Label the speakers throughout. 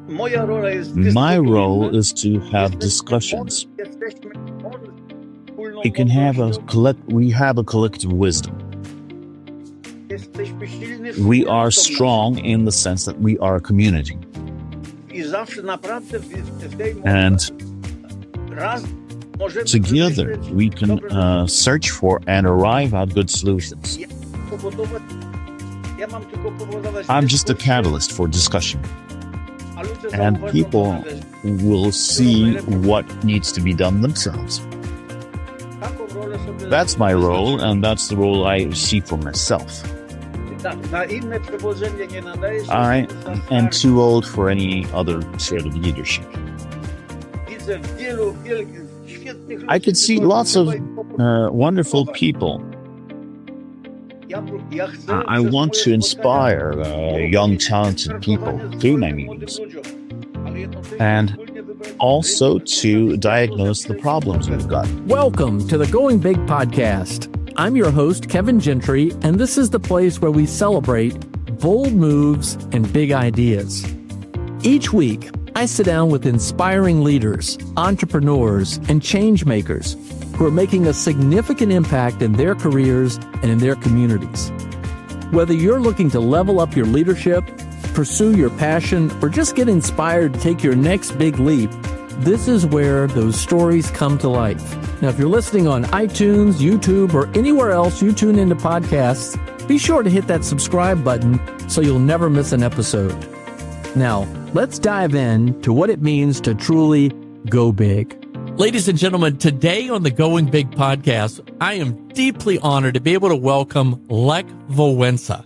Speaker 1: My role is to have discussions. We have a collective wisdom. We are strong in the sense that we are a community. And together we can search for and arrive at good solutions. I'm just a catalyst for discussion. And people will see what needs to be done themselves. That's my role, and that's the role I see for myself. I am too old for any other sort of leadership. I could see lots of wonderful people. I want to inspire young, talented people through my meetings, and also to diagnose the problems we've got.
Speaker 2: Welcome to the Going Big podcast. I'm your host, Kevin Gentry, and this is the place where we celebrate bold moves and big ideas. Each week, I sit down with inspiring leaders, entrepreneurs, and change makers who are making a significant impact in their careers and in their communities. Whether you're looking to level up your leadership, pursue your passion, or just get inspired to take your next big leap, this is where those stories come to life. Now, if you're listening on iTunes, YouTube, or anywhere else you tune into podcasts, be sure to hit that subscribe button so you'll never miss an episode. Now, let's dive in to what it means to truly go big. Ladies and gentlemen, today on the Going Big podcast, I am deeply honored to be able to welcome Lech Wałęsa,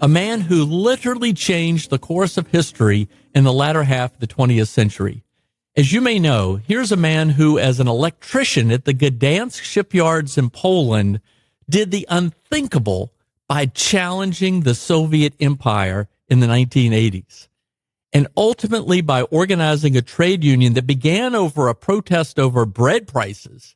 Speaker 2: a man who literally changed the course of history in the latter half of the 20th century. As you may know, here's a man who, as an electrician at the Gdańsk shipyards in Poland, did the unthinkable by challenging the Soviet Empire in the 1980s. And ultimately by organizing a trade union that began over a protest over bread prices,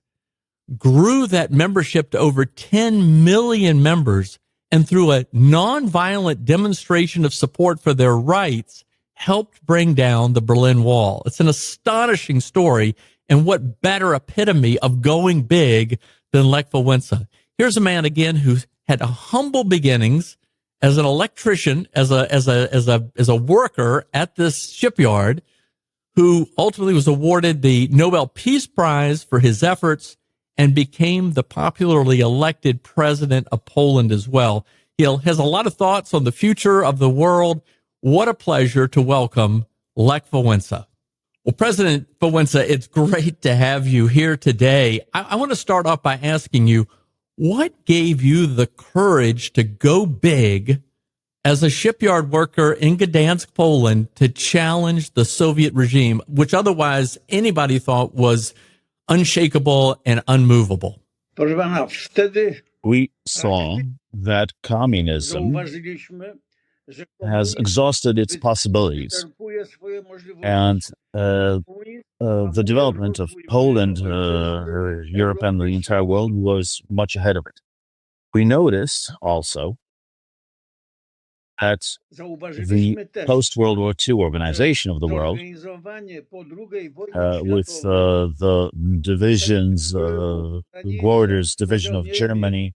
Speaker 2: grew that membership to over 10 million members, and through a nonviolent demonstration of support for their rights, helped bring down the Berlin Wall. It's an astonishing story, and what better epitome of going big than Lech Wałęsa. Here's a man again who had humble beginnings as an electrician, as a worker at this shipyard, who ultimately was awarded the Nobel Peace Prize for his efforts and became the popularly elected president of Poland as well. He has a lot of thoughts on the future of the world. What a pleasure to welcome Lech Wałęsa. Well, President Wałęsa, it's great to have you here today. I want to start off by asking you, what gave you the courage to go big as a shipyard worker in Gdańsk, Poland, to challenge the Soviet regime, which otherwise anybody thought was unshakable and unmovable?
Speaker 1: We saw that communism has exhausted its possibilities, and the development of Poland, Europe, and the entire world was much ahead of it. We noticed also that the post-World War II organization of the world, with the divisions, Borders division of Germany,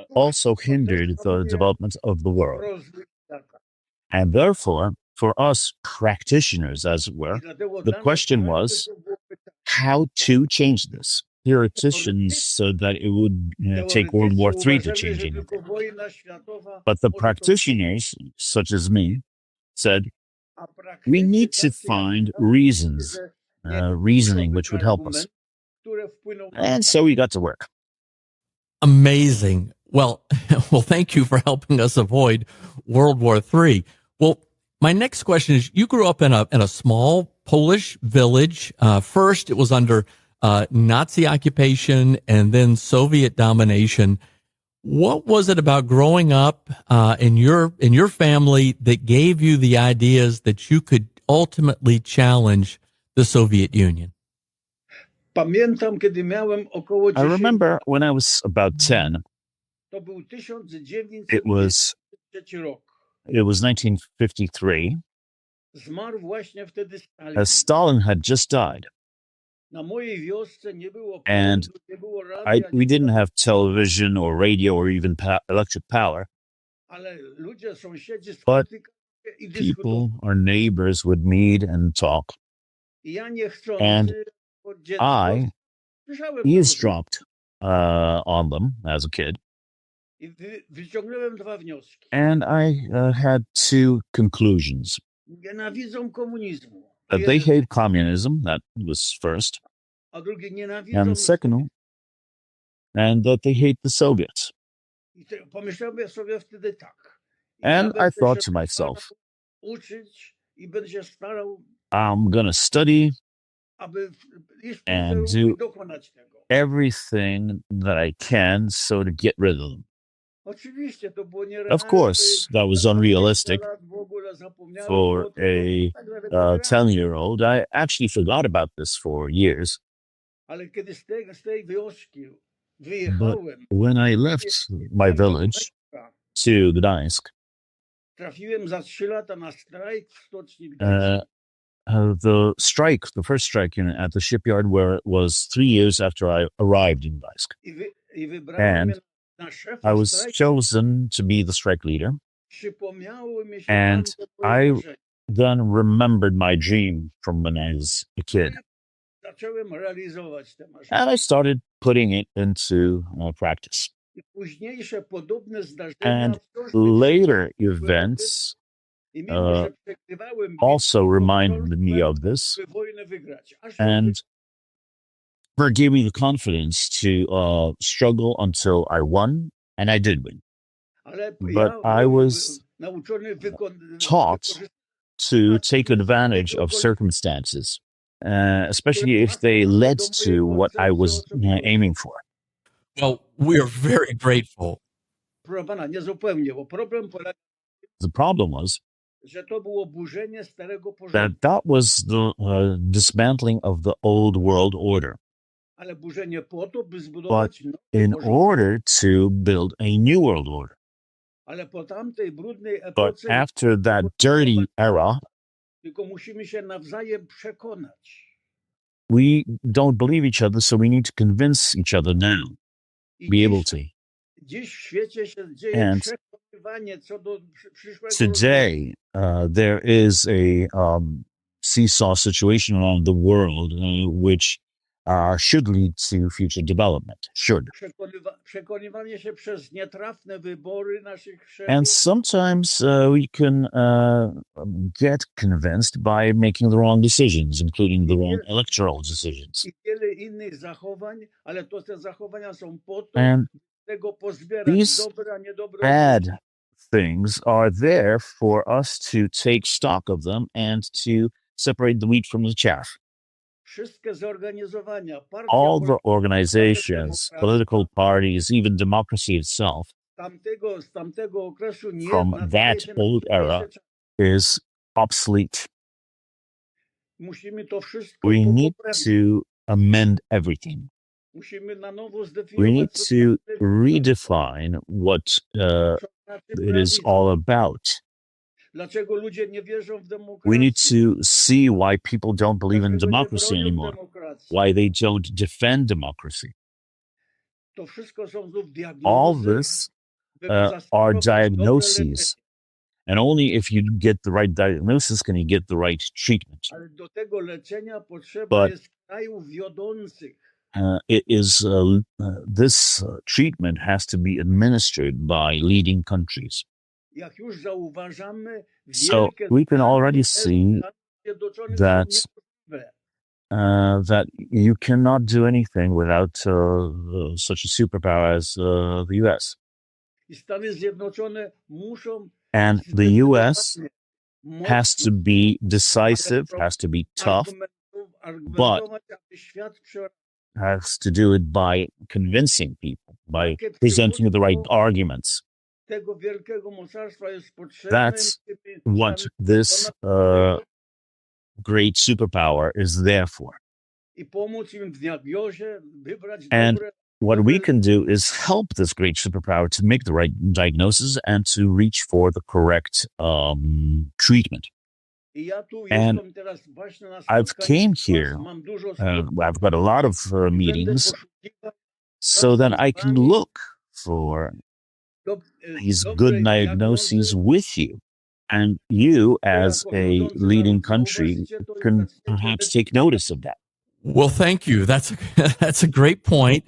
Speaker 1: also hindered the development of the world. And therefore, for us practitioners, as it were, the question was how to change this. Theoreticians said that it would take World War III to change anything. But the practitioners, such as me, said, we need to find reasoning which would help us. And so we got to work.
Speaker 2: Amazing. Well, thank you for helping us avoid World War III. Well, my next question is, you grew up in a small Polish village. First, it was under Nazi occupation and then Soviet domination. What was it about growing up in your family that gave you the ideas that you could ultimately challenge the Soviet Union?
Speaker 1: I remember when I was about 10, it was 1953.
Speaker 3: Zmarł właśnie wtedy Stalin.
Speaker 1: as Stalin had just died.
Speaker 3: Na mojej wiosce nie było
Speaker 1: And
Speaker 3: prądu, nie było radia,
Speaker 1: We didn't have television or radio or even electric power,
Speaker 3: ale ludzie, sąsiedzi
Speaker 1: but
Speaker 3: spotykali się i dyskutowali.
Speaker 1: people, our neighbors, would meet and talk.
Speaker 3: I ja
Speaker 1: And
Speaker 3: niechcący od dziecka
Speaker 1: I
Speaker 3: słyszałem to
Speaker 1: eavesdropped on them as a kid.
Speaker 3: i wyciągnąłem dwa wnioski.
Speaker 1: And I had two conclusions.
Speaker 3: Nienawidzą komunizmu.
Speaker 1: That they hate communism, that was first.
Speaker 3: A drugie nienawidzą.
Speaker 1: And second, and that they hate the Soviets.
Speaker 3: I pomyślałem sobie wtedy tak.
Speaker 1: And
Speaker 3: Ja
Speaker 1: I thought
Speaker 3: będę
Speaker 1: to
Speaker 3: się
Speaker 1: myself,
Speaker 3: starał uczyć i będę się starał,
Speaker 1: I'm going to study
Speaker 3: aby iść w
Speaker 1: and
Speaker 3: tym
Speaker 1: do
Speaker 3: kierunku i dokonać tego.
Speaker 1: everything that I can so to get rid of them.
Speaker 3: Oczywiście to było nierealne.
Speaker 1: Of course, that was unrealistic
Speaker 3: W ogóle zapomniałem
Speaker 1: for
Speaker 3: o tym,
Speaker 1: a
Speaker 3: tak naprawdę nierealne.
Speaker 1: 10-year-old. I actually forgot about this for years.
Speaker 3: Ale kiedy z tej wioski
Speaker 1: But
Speaker 3: wyjechałem,
Speaker 1: when I left my village to Gdańsk,
Speaker 3: trafiłem za 3 lata na strajk w stoczni Gdańskiej.
Speaker 1: the first strike at the shipyard, where it was 3 years after I arrived in Gdańsk.
Speaker 3: I wybrałem
Speaker 1: And
Speaker 3: mnie na szefa
Speaker 1: I was
Speaker 3: strajku.
Speaker 1: chosen to be the strike leader.
Speaker 3: Przypomniało mi się
Speaker 1: And
Speaker 3: bardzo moje marzenie.
Speaker 1: Then remembered my dream from when I was a kid.
Speaker 3: Zacząłem realizować te marzenia.
Speaker 1: And I started putting it into practice.
Speaker 3: I późniejsze podobne zdarzenia
Speaker 1: And
Speaker 3: wciąż
Speaker 1: later
Speaker 3: były
Speaker 1: events
Speaker 3: i mimo, że przegrywałem
Speaker 1: also
Speaker 3: bitwy,
Speaker 1: reminded me
Speaker 3: wciąż
Speaker 1: of this
Speaker 3: były wojnę wygrać. Aż
Speaker 1: and gave me the confidence to struggle until I won, and I did win.
Speaker 3: ale
Speaker 1: But
Speaker 3: ja
Speaker 1: I
Speaker 3: byłem
Speaker 1: was
Speaker 3: nauczony
Speaker 1: taught to take advantage of circumstances, especially if they led to what I was aiming for.
Speaker 2: Well, we are very grateful.
Speaker 3: Proszę pana, niezupełnie, bo problem polega,
Speaker 1: The problem was
Speaker 3: że to było burzenie starego porządku,
Speaker 1: that was the dismantling of the old world order,
Speaker 3: ale burzenie po to, by zbudować nowy
Speaker 1: in
Speaker 3: porządek.
Speaker 1: order to build a new world order.
Speaker 3: Ale po tamtej brudnej
Speaker 1: But
Speaker 3: epoce
Speaker 1: after that dirty era,
Speaker 3: tylko musimy się nawzajem przekonać.
Speaker 1: we don't believe each other, so we need to convince each other now,
Speaker 3: I
Speaker 1: be able to.
Speaker 3: dziś w świecie się dzieje
Speaker 1: And
Speaker 3: przekonywanie co do przyszłego rozwoju.
Speaker 1: today, there is a seesaw situation around the world which should lead to future development. Should.
Speaker 3: Przekonywanie się przez nietrafne wybory naszych
Speaker 1: And
Speaker 3: szefów
Speaker 1: sometimes we can get convinced by making the wrong decisions, including the wrong electoral decisions.
Speaker 3: i wiele innych zachowań, ale to te zachowania są po to,
Speaker 1: And
Speaker 3: by tego pozbierać
Speaker 1: these
Speaker 3: dobre, a niedobre
Speaker 1: bad
Speaker 3: odnieść.
Speaker 1: things are there for us to take stock of them and to separate the wheat from the chaff.
Speaker 3: Wszystkie zorganizowania, partia
Speaker 1: All the
Speaker 3: polityczna,
Speaker 1: organizations, political parties, even democracy itself,
Speaker 3: z tamtego okresu nie
Speaker 1: from
Speaker 3: nadaje
Speaker 1: that
Speaker 3: się na
Speaker 1: old era
Speaker 3: dzisiejsze czasy.
Speaker 1: is obsolete.
Speaker 3: Musimy to wszystko
Speaker 1: We need
Speaker 3: poprawić.
Speaker 1: to amend everything.
Speaker 3: Musimy na nowo
Speaker 1: We
Speaker 3: zdefiniować,
Speaker 1: need
Speaker 3: co
Speaker 1: to
Speaker 3: znaczy
Speaker 1: redefine what
Speaker 3: co znaczy
Speaker 1: it is
Speaker 3: pluralizm.
Speaker 1: all about.
Speaker 3: Dlaczego ludzie nie wierzą w
Speaker 1: We
Speaker 3: demokrację?
Speaker 1: need to see why people don't believe in
Speaker 3: Dlaczego nie
Speaker 1: democracy
Speaker 3: bronią
Speaker 1: anymore,
Speaker 3: demokracji?
Speaker 1: why they don't defend democracy.
Speaker 3: To wszystko są znów
Speaker 1: All
Speaker 3: diagnozy,
Speaker 1: this
Speaker 3: by
Speaker 1: are
Speaker 3: zastanowić dobre
Speaker 1: diagnoses.
Speaker 3: leczenie.
Speaker 1: And only if you get the right diagnosis can you get the right treatment.
Speaker 3: Ale do tego leczenia potrzeba
Speaker 1: But
Speaker 3: jest krajów wiodących.
Speaker 1: This treatment has to be administered by leading countries.
Speaker 3: Jak już zauważamy,
Speaker 1: So
Speaker 3: wielkie
Speaker 1: we can already
Speaker 3: zmiany
Speaker 1: see
Speaker 3: Stanów Zjednoczonych
Speaker 1: that
Speaker 3: są niemożliwe.
Speaker 1: that you cannot do anything without such a superpower as the U.S.
Speaker 3: I Stany Zjednoczone muszą
Speaker 1: And the U.S.
Speaker 3: zdecydowanie
Speaker 1: has to
Speaker 3: mocno
Speaker 1: be decisive, has to be tough,
Speaker 3: argumentować, aby świat
Speaker 1: has to do it by convincing people, by presenting the right arguments.
Speaker 3: tego wielkiego mocarstwa jest potrzebne.
Speaker 1: That's what this great superpower is there for.
Speaker 3: I pomóc im w diagnozie, wybrać
Speaker 1: And
Speaker 3: dobre.
Speaker 1: what we can do is help this great superpower to make the right diagnosis and to reach for the correct treatment. And I've came here. I've got a lot of meetings so that I can look for these good diagnoses with you. And you, as a leading country, can perhaps take notice of that.
Speaker 2: Well, thank you. That's a great point.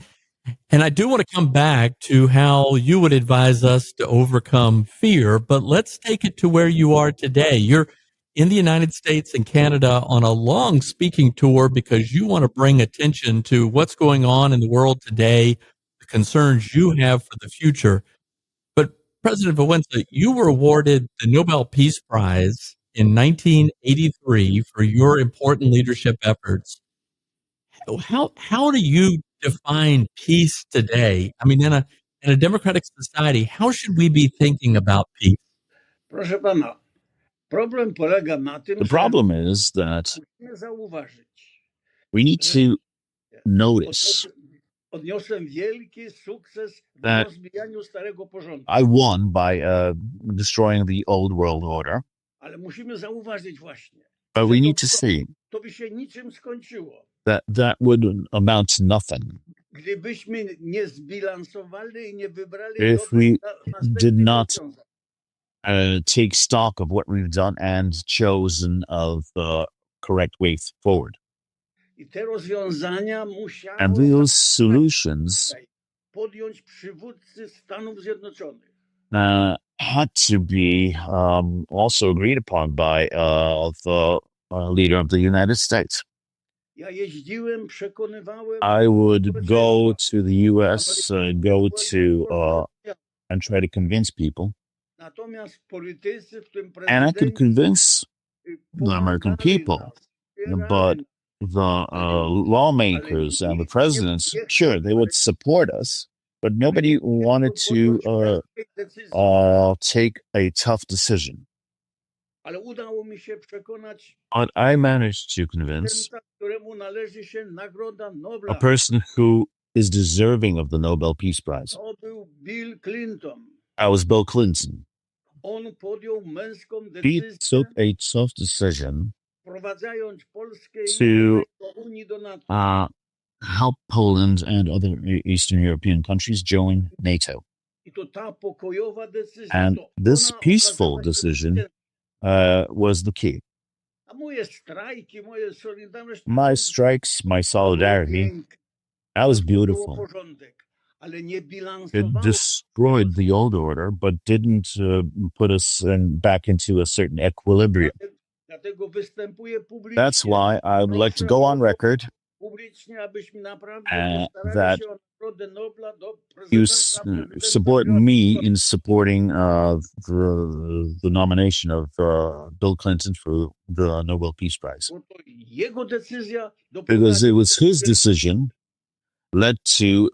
Speaker 2: And I do want to come back to how you would advise us to overcome fear, but let's take it to where you are today. You're in the United States and Canada on a long speaking tour because you want to bring attention to what's going on in the world today, the concerns you have for the future. But President Wałęsa, you were awarded the Nobel Peace Prize in 1983 for your important leadership efforts. How do you define peace today? I mean, in a democratic society, how should we be thinking about peace?
Speaker 3: Proszę pana, problem polega na tym,
Speaker 1: The problem is that
Speaker 3: musimy zauważyć,
Speaker 1: we need to notice
Speaker 3: odniosłem wielki sukces w
Speaker 1: that
Speaker 3: rozbijaniu starego porządku,
Speaker 1: I won by destroying the old world order,
Speaker 3: ale musimy zauważyć właśnie,
Speaker 1: but
Speaker 3: że
Speaker 1: we need to see
Speaker 3: to by się niczym skończyło,
Speaker 1: that would amount to nothing
Speaker 3: gdybyśmy nie zbilansowali i nie wybrali
Speaker 1: if we
Speaker 3: następnych
Speaker 1: did not
Speaker 3: rozwiązań.
Speaker 1: take stock of what we've done and chosen of the correct way forward.
Speaker 3: I te rozwiązania musiały
Speaker 1: And those solutions
Speaker 3: podjąć przywódcy Stanów Zjednoczonych.
Speaker 1: had to be also agreed upon by the leader of the United States.
Speaker 3: Ja jeździłem, przekonywałem,
Speaker 1: I would go to the U.S., go to and try to convince people,
Speaker 3: natomiast politycy, w tym
Speaker 1: and I could
Speaker 3: prezydenci,
Speaker 1: convince the American people, but the lawmakers and the presidents, sure, they would support us, but nobody wanted to take a tough decision.
Speaker 3: ale udało mi się przekonać
Speaker 1: But I managed to convince
Speaker 3: prezydenta, któremu należy się Nagroda
Speaker 1: a
Speaker 3: Nobla.
Speaker 1: person who is deserving of the Nobel Peace Prize.
Speaker 3: To był Bill Clinton.
Speaker 1: I was Bill Clinton.
Speaker 3: On podjął męską
Speaker 1: He
Speaker 3: decyzję,
Speaker 1: took a tough decision
Speaker 3: wprowadzając Polskę i
Speaker 1: to
Speaker 3: do Unii, do NATO.
Speaker 1: help Poland and other Eastern European countries join NATO.
Speaker 3: I to ta pokojowa decyzja,
Speaker 1: And
Speaker 3: to
Speaker 1: this
Speaker 3: ona
Speaker 1: peaceful
Speaker 3: okazała się
Speaker 1: decision
Speaker 3: zwycięstwem.
Speaker 1: was the key.
Speaker 3: A moje strajki, moje solidarność,
Speaker 1: My strikes, my solidarity, that was beautiful.
Speaker 3: porządek, ale nie
Speaker 1: It
Speaker 3: bilansowało.
Speaker 1: destroyed the old order, but didn't put us back into a certain equilibrium.
Speaker 3: Dlatego występuję publicznie.
Speaker 1: That's why I would like to go on record
Speaker 3: Publicznie, abyśmy naprawdę
Speaker 1: that
Speaker 3: postarali się o Nagrodę Nobla do
Speaker 1: you
Speaker 3: prezydenta
Speaker 1: support me in supporting the nomination of Bill Clinton for the Nobel Peace Prize,
Speaker 3: Bo to jego decyzja
Speaker 1: because it was his decision led to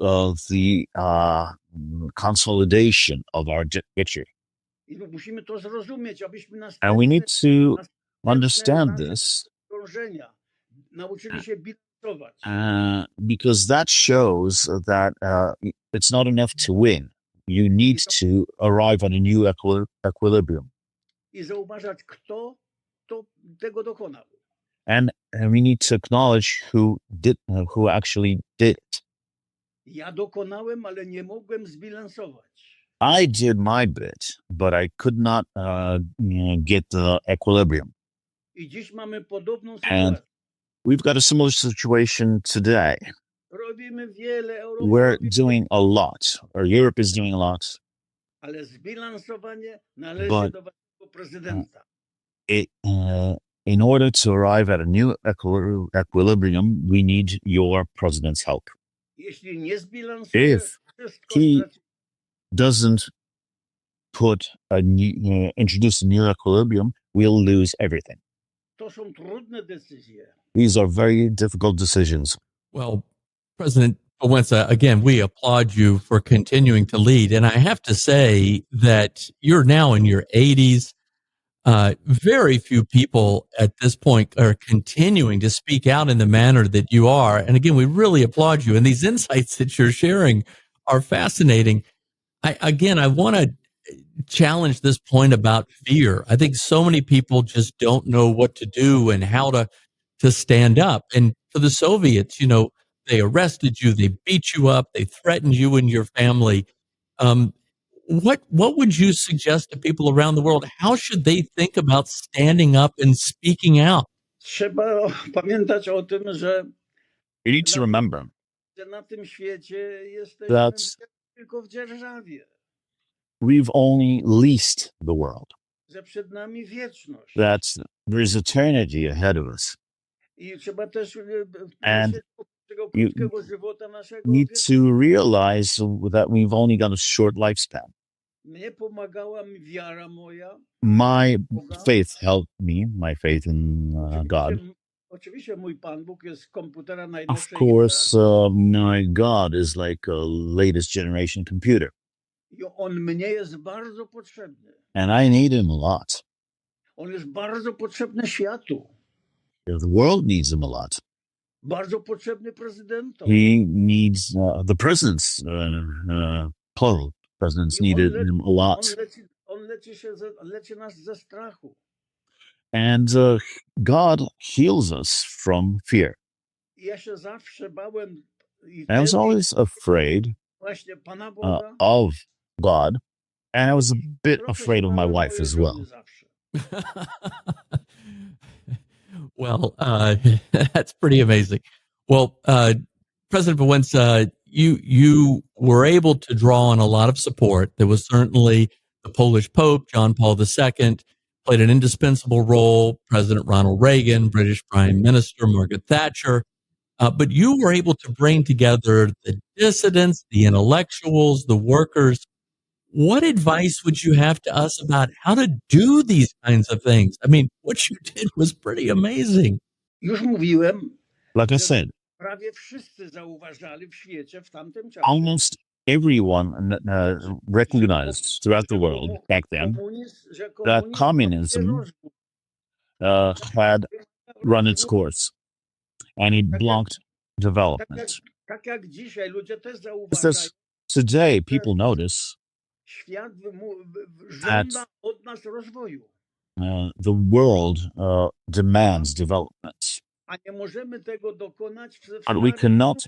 Speaker 1: the consolidation of our victory.
Speaker 3: I musimy to zrozumieć, abyśmy
Speaker 1: And we need to
Speaker 3: następne
Speaker 1: understand
Speaker 3: nasze
Speaker 1: this
Speaker 3: dążenia nauczyli się bilansować.
Speaker 1: because that shows that it's not enough to win. You need to arrive at a new equilibrium.
Speaker 3: I zauważać, kto tego dokonał.
Speaker 1: And we need to acknowledge who actually did it.
Speaker 3: Ja dokonałem, ale nie mogłem zbilansować.
Speaker 1: I did my bit, but I could not get the equilibrium.
Speaker 3: I dziś mamy podobną
Speaker 1: And
Speaker 3: sytuację.
Speaker 1: we've got a similar situation today.
Speaker 3: Robimy wiele, Europa
Speaker 1: We're
Speaker 3: robi,
Speaker 1: doing a lot, or Europe is doing a lot.
Speaker 3: ale zbilansowanie należy
Speaker 1: But
Speaker 3: do waszego prezydenta.
Speaker 1: In order to arrive at a new equilibrium, we need your president's help.
Speaker 3: Jeśli nie zbilansuje,
Speaker 1: If
Speaker 3: wszystko
Speaker 1: he
Speaker 3: straci.
Speaker 1: doesn't introduce a new equilibrium, we'll lose everything.
Speaker 3: To są trudne decyzje.
Speaker 1: These are very difficult decisions.
Speaker 2: Well, President Wałęsa, again, we applaud you for continuing to lead. And I have to say that you're now in your 80s. Very few people at this point are continuing to speak out in the manner that you are. And again, we really applaud you. And these insights that you're sharing are fascinating. I want to challenge this point about fear. I think so many people just don't know what to do and how to stand up. And for the Soviets, they arrested you, they beat you up, they threatened you and your family. Um, what would you suggest to people around the world? How should they think about standing up and speaking out?
Speaker 3: Trzeba pamiętać o tym, że
Speaker 1: You need to remember
Speaker 3: na tym świecie jesteśmy
Speaker 1: that
Speaker 3: tylko w dzierżawie,
Speaker 1: we've only leased the world,
Speaker 3: że przed nami wieczność.
Speaker 1: that there's eternity ahead of us.
Speaker 3: I trzeba też
Speaker 1: And
Speaker 3: tego
Speaker 1: you
Speaker 3: krótkiego żywota naszego
Speaker 1: need to realize that we've only got a short lifespan.
Speaker 3: Mnie pomagała mi wiara moja.
Speaker 1: My faith helped me, my faith in God.
Speaker 3: Oczywiście mój Pan Bóg jest z komputera
Speaker 1: Of
Speaker 3: najnowszej
Speaker 1: course, my God is like a latest generation computer,
Speaker 3: I on mnie jest bardzo potrzebny.
Speaker 1: and I need him a lot.
Speaker 3: On jest bardzo potrzebny światu.
Speaker 1: The world needs him a lot.
Speaker 3: Bardzo potrzebny prezydentom.
Speaker 1: He needs the presidents, plural presidents needed him a lot.
Speaker 3: On leczy nas ze strachu.
Speaker 1: And God heals us from fear.
Speaker 3: I ja się zawsze bałem
Speaker 1: I was always afraid
Speaker 3: właśnie Pana Boga.
Speaker 1: of God, and I was a bit afraid of my wife as well.
Speaker 2: Well, that's pretty amazing. Well, President Wałęsa, you were able to draw on a lot of support. There was certainly the Polish Pope, John Paul II, played an indispensable role, President Ronald Reagan, British Prime Minister Margaret Thatcher. But you were able to bring together the dissidents, the intellectuals, the workers. What advice would you have to us about how to do these kinds of things? I mean, what you did was pretty amazing.
Speaker 3: Już mówiłem,
Speaker 1: Like I said,
Speaker 3: prawie wszyscy zauważali w świecie w tamtym czasie.
Speaker 1: almost everyone recognized throughout the world back then that communism had run its course, and it blocked development.
Speaker 3: Tak jak dzisiaj ludzie też
Speaker 1: It's just today people notice
Speaker 3: świat żąda od nas rozwoju.
Speaker 1: The world demands development,
Speaker 3: A nie możemy tego dokonać
Speaker 1: but we cannot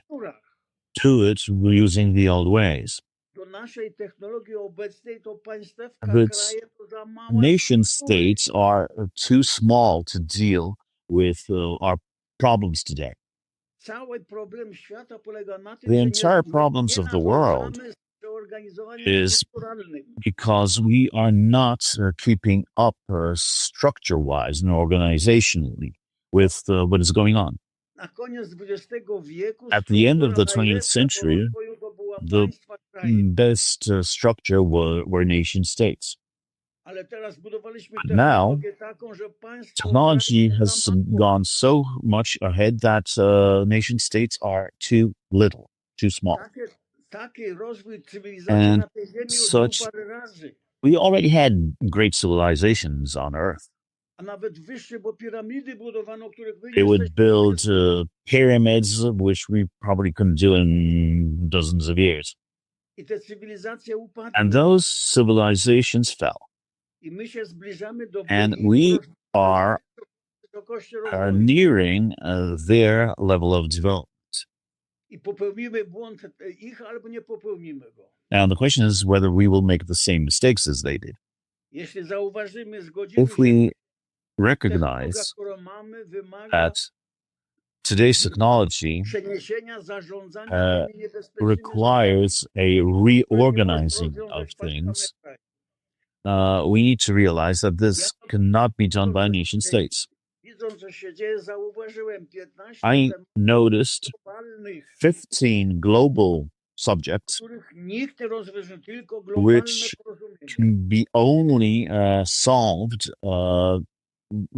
Speaker 1: do it using the old ways.
Speaker 3: Do naszej technologii obecnej to państewka
Speaker 1: But
Speaker 3: kraje to za małe.
Speaker 1: nation states are too small to deal with our problems today.
Speaker 3: Cały problem świata polega na tym,
Speaker 1: The
Speaker 3: że
Speaker 1: entire problems of the world is because we are not keeping up structure-wise and organizationally with what is going on.
Speaker 3: Na koniec XX wieku,
Speaker 1: At the end of the 20th century, the best structure were nation states.
Speaker 3: Ale teraz budowaliśmy
Speaker 1: But now,
Speaker 3: technologię taką, że państwo
Speaker 1: technology has gone so much ahead that nation states are too little, too small.
Speaker 3: Taki rozwój cywilizacji
Speaker 1: And
Speaker 3: na tej ziemi już
Speaker 1: such-
Speaker 3: był parę razy.
Speaker 1: We already had great civilizations on Earth.
Speaker 3: A nawet wyższe, bo piramidy budowano, których wy
Speaker 1: They would
Speaker 3: jesteście-
Speaker 1: build pyramids, which we probably couldn't do in dozens of years.
Speaker 3: I te cywilizacje upadły.
Speaker 1: And those civilizations fell.
Speaker 3: I my się zbliżamy do
Speaker 1: And
Speaker 3: wysokości
Speaker 1: we are
Speaker 3: rozwoju.
Speaker 1: nearing their level of development.
Speaker 3: I popełnimy błąd ich, albo nie popełnimy go.
Speaker 1: Now, the question is whether we will make the same mistakes as they did.
Speaker 3: Jeśli zauważymy, zgodzimy
Speaker 1: If
Speaker 3: się,
Speaker 1: we
Speaker 3: technologia,
Speaker 1: recognize
Speaker 3: którą mamy, wymaga
Speaker 1: that today's technology
Speaker 3: przeniesienia zarządzania tymi niebezpiecznymi
Speaker 1: requires a reorganizing of things, we need to realize that this cannot be done by nation states.
Speaker 3: Widząc, co się dzieje, zauważyłem 15
Speaker 1: I
Speaker 3: tematów
Speaker 1: noticed
Speaker 3: globalnych,
Speaker 1: 15 global subjects
Speaker 3: których nikt nie rozwiąże, tylko globalne
Speaker 1: which
Speaker 3: porozumienie.
Speaker 1: can be only solved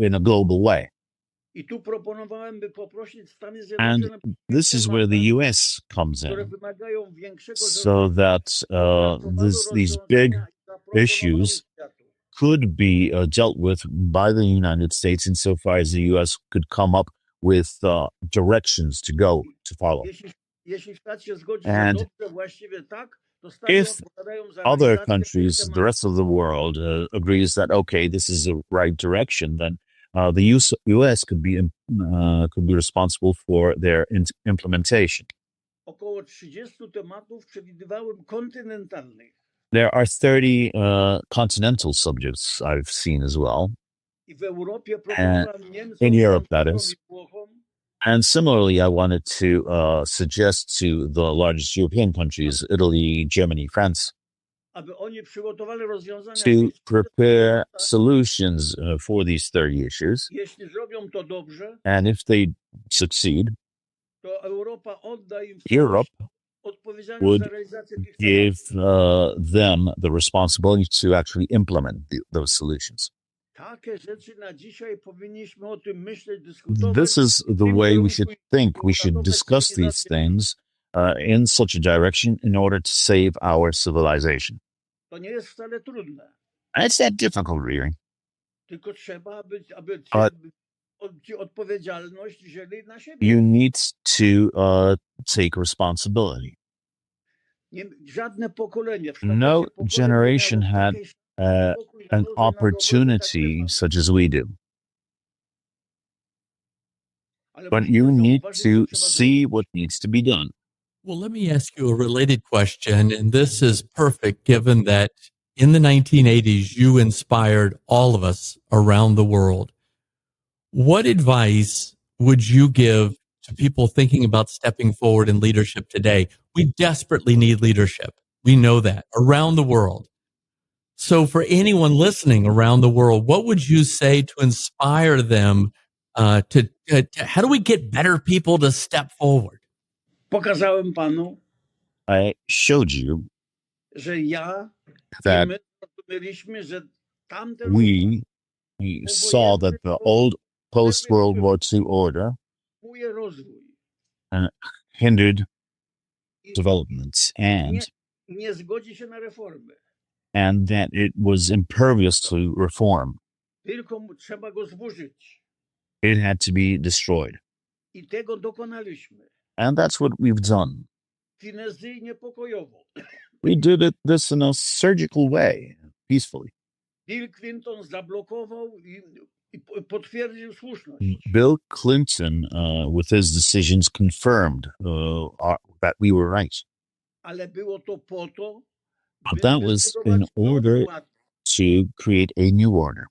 Speaker 1: in a global way.
Speaker 3: I tu proponowałem, by poprosić Stany
Speaker 1: And
Speaker 3: Zjednoczone,
Speaker 1: this is where the US comes
Speaker 3: które
Speaker 1: in,
Speaker 3: wymagają większego
Speaker 1: so that these big issues could be dealt with by the United States insofar as the US could come up with directions to go to follow.
Speaker 3: Jeśli świat się zgodzi,
Speaker 1: And
Speaker 3: że dobrze, właściwie tak,
Speaker 1: If other countries, the rest of the world, agrees that okay, this is the right direction, then the U.S. could be responsible for their implementation.
Speaker 3: Około 30 tematów przewidywałem kontynentalnych.
Speaker 1: There are 30 continental subjects I've seen as well.
Speaker 3: I w Europie proponowałem Niemcom,
Speaker 1: in Europe, that
Speaker 3: Francuzom
Speaker 1: is.
Speaker 3: i Włochom,
Speaker 1: And similarly, I wanted to suggest to the largest European countries, Italy, Germany, France,
Speaker 3: aby oni przygotowali rozwiązania.
Speaker 1: to prepare solutions for these 30 issues.
Speaker 3: Jeśli zrobią to dobrze,
Speaker 1: And if they succeed,
Speaker 3: to Europa odda im
Speaker 1: Europe
Speaker 3: odpowiedzialność
Speaker 1: would
Speaker 3: za realizację tych
Speaker 1: give
Speaker 3: tematów.
Speaker 1: them the responsibility to actually implement those solutions.
Speaker 3: Takie rzeczy na dzisiaj powinniśmy o tym myśleć, dyskutować.
Speaker 1: This is the way we should think. We should discuss these things in such a direction in order to save our civilization.
Speaker 3: To nie jest wcale trudne.
Speaker 1: And it's that difficult, really.
Speaker 3: Tylko trzeba, aby ci odpowiedzialność wzięli na siebie.
Speaker 1: You need to take responsibility.
Speaker 3: Żadne pokolenie.
Speaker 1: No generation had an opportunity such as we do. But you need to see what needs to be done.
Speaker 2: Well, let me ask you a related question, and this is perfect given that in the 1980s, you inspired all of us around the world. What advice would you give to people thinking about stepping forward in leadership today? We desperately need leadership. We know that around the world. So for anyone listening around the world, what would you say to inspire them to how do we get better people to step forward?
Speaker 3: Pokazałem panu,
Speaker 1: I showed you
Speaker 3: że ja
Speaker 1: that
Speaker 3: my rozumieliśmy, że tamte
Speaker 1: we saw that the old post-World War II order
Speaker 3: blokuje rozwój.
Speaker 1: hindered developments
Speaker 3: Nie zgodzi się na reformy.
Speaker 1: and that it was impervious to reform.
Speaker 3: Tylko trzeba go zburzyć.
Speaker 1: It had to be destroyed.
Speaker 3: I tego dokonaliśmy.
Speaker 1: And that's what we've done.
Speaker 3: Finezyjnie, pokojowo.
Speaker 1: We did this in a surgical way, peacefully.
Speaker 3: Bill Clinton zablokował i potwierdził słuszność.
Speaker 1: Bill Clinton, with his decisions, confirmed that we were right.
Speaker 3: Ale było to po to,
Speaker 1: But that was in order to create a new order.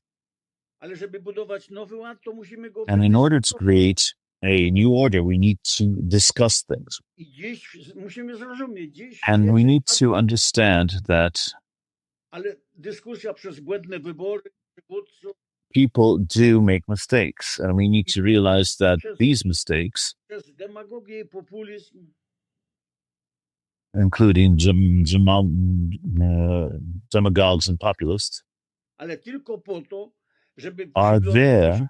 Speaker 3: Ale żeby budować nowy ład, to musimy go
Speaker 1: And in order to create a new order, we need to discuss things.
Speaker 3: I dziś musimy zrozumieć.
Speaker 1: And we need to understand that
Speaker 3: ale dyskusja przez błędne wybory przywódców,
Speaker 1: people do make mistakes. And we need to realize that these mistakes,
Speaker 3: przez demagogię i populizm,
Speaker 1: including demagogues and populists,
Speaker 3: ale tylko po to, żeby
Speaker 1: are there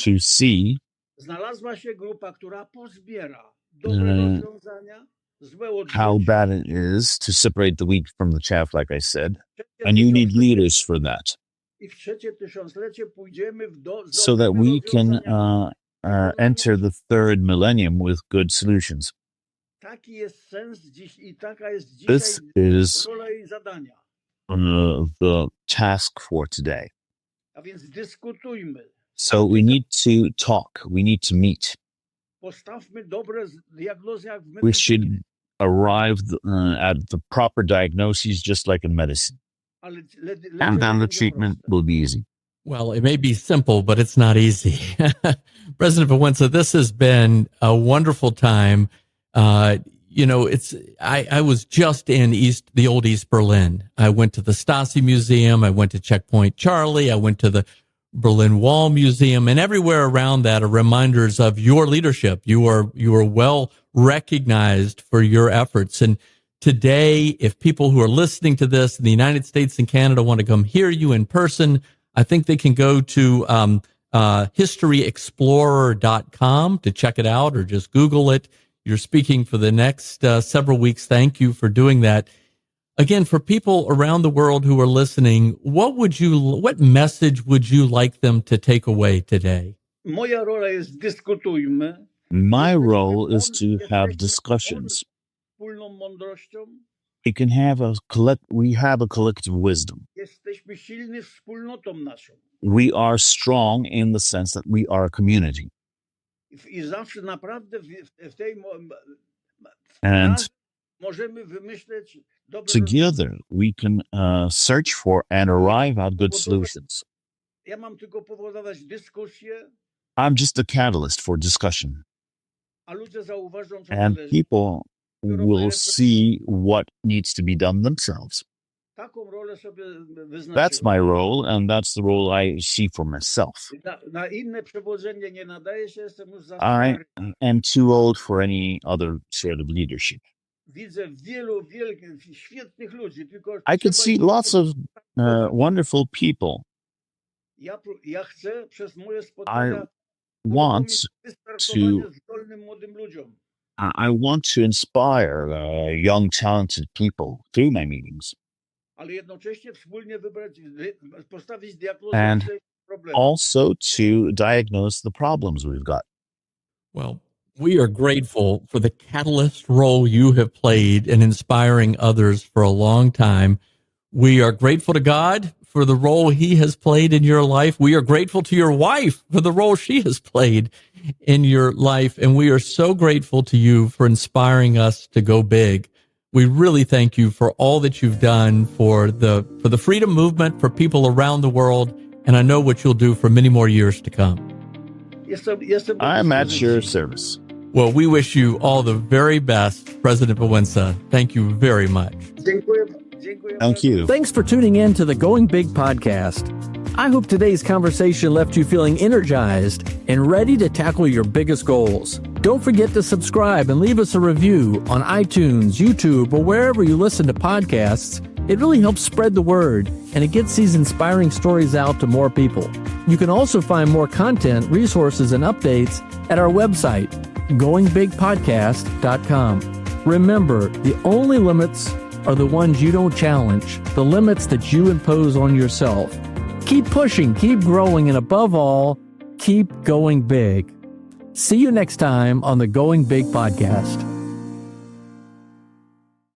Speaker 1: to see
Speaker 3: znalazła się grupa, która pozbiera dobre rozwiązania, złe od
Speaker 1: how bad it is to separate the wheat from the chaff, like I said. And you need leaders for that,
Speaker 3: I w trzecie tysiąclecie pójdziemy
Speaker 1: so that we can enter the third millennium with good solutions.
Speaker 3: Taki jest sens dziś i taka jest
Speaker 1: This
Speaker 3: dzisiaj
Speaker 1: is
Speaker 3: rola i zadania.
Speaker 1: the task for today.
Speaker 3: A więc dyskutujmy.
Speaker 1: So we need to talk. We need to meet.
Speaker 3: Postawmy dobre diagnozy jak w
Speaker 1: We
Speaker 3: medycynie.
Speaker 1: should arrive at the proper diagnoses, just like in medicine.
Speaker 3: Ale
Speaker 1: And then the
Speaker 3: będzie
Speaker 1: treatment
Speaker 3: proste.
Speaker 1: will be easy.
Speaker 2: Well, it may be simple, but it's not easy. President Wałęsa, this has been a wonderful time. I was just in the old East Berlin. I went to the Stasi Museum. I went to Checkpoint Charlie. I went to the Berlin Wall Museum, and everywhere around that are reminders of your leadership. You are well recognized for your efforts. And today, if people who are listening to this in the United States and Canada want to come hear you in person, I think they can go to historyexplorer.com to check it out, or just Google it. You're speaking for the next several weeks. Thank you for doing that. Again, for people around the world who are listening, what message would you like them to take away today?
Speaker 3: Moja rola jest dyskutujmy.
Speaker 1: My role is to have discussions.
Speaker 3: Wspólną mądrością.
Speaker 1: we have a collective wisdom.
Speaker 3: Jesteśmy silni wspólnotą naszą.
Speaker 1: We are strong in the sense that we are a community.
Speaker 3: I zawsze naprawdę w tej
Speaker 1: And
Speaker 3: możemy wymyśleć dobre
Speaker 1: together we can search for and arrive at good solutions.
Speaker 3: Ja mam tylko powodować dyskusję,
Speaker 1: I'm just a catalyst for discussion.
Speaker 3: a ludzie zauważą, co
Speaker 1: And
Speaker 3: należy.
Speaker 1: people will see what needs to be done themselves.
Speaker 3: Taką rolę sobie
Speaker 1: That's
Speaker 3: wyznaczyłem.
Speaker 1: my role, and that's the role I see for myself.
Speaker 3: Na inne przewodzenie nie nadaje się, jestem już za
Speaker 1: I
Speaker 3: stary.
Speaker 1: am too old for any other sort of leadership.
Speaker 3: Widzę wielu świetnych ludzi, tylko
Speaker 1: I could see lots of wonderful people.
Speaker 3: Ja chcę przez moje spotkania
Speaker 1: Want
Speaker 3: wystartowanie zdolnym młodym ludziom.
Speaker 1: I want to inspire young, talented people through my meetings,
Speaker 3: Ale jednocześnie wspólnie postawić diagnozę
Speaker 1: And
Speaker 3: problemu.
Speaker 1: also to diagnose the problems we've got.
Speaker 2: Well, we are grateful for the catalyst role you have played in inspiring others for a long time. We are grateful to God for the role he has played in your life. We are grateful to your wife for the role she has played in your life. And we are so grateful to you for inspiring us to go big. We really thank you for all that you've done for the freedom movement, for people around the world. And I know what you'll do for many more years to come.
Speaker 1: I'm at your service.
Speaker 2: Well, we wish you all the very best, President Wałęsa. Thank you very much.
Speaker 3: Dziękuję.
Speaker 1: Thank you.
Speaker 2: Thanks for tuning in to the Going Big podcast. I hope today's conversation left you feeling energized and ready to tackle your biggest goals. Don't forget to subscribe and leave us a review on iTunes, YouTube, or wherever you listen to podcasts. It really helps spread the word, and it gets these inspiring stories out to more people. You can also find more content, resources, and updates at our website, goingbigpodcast.com. Remember, the only limits are the ones you don't challenge, the limits that you impose on yourself. Keep pushing, keep growing, and above all, keep going big. See you next time on the Going Big podcast.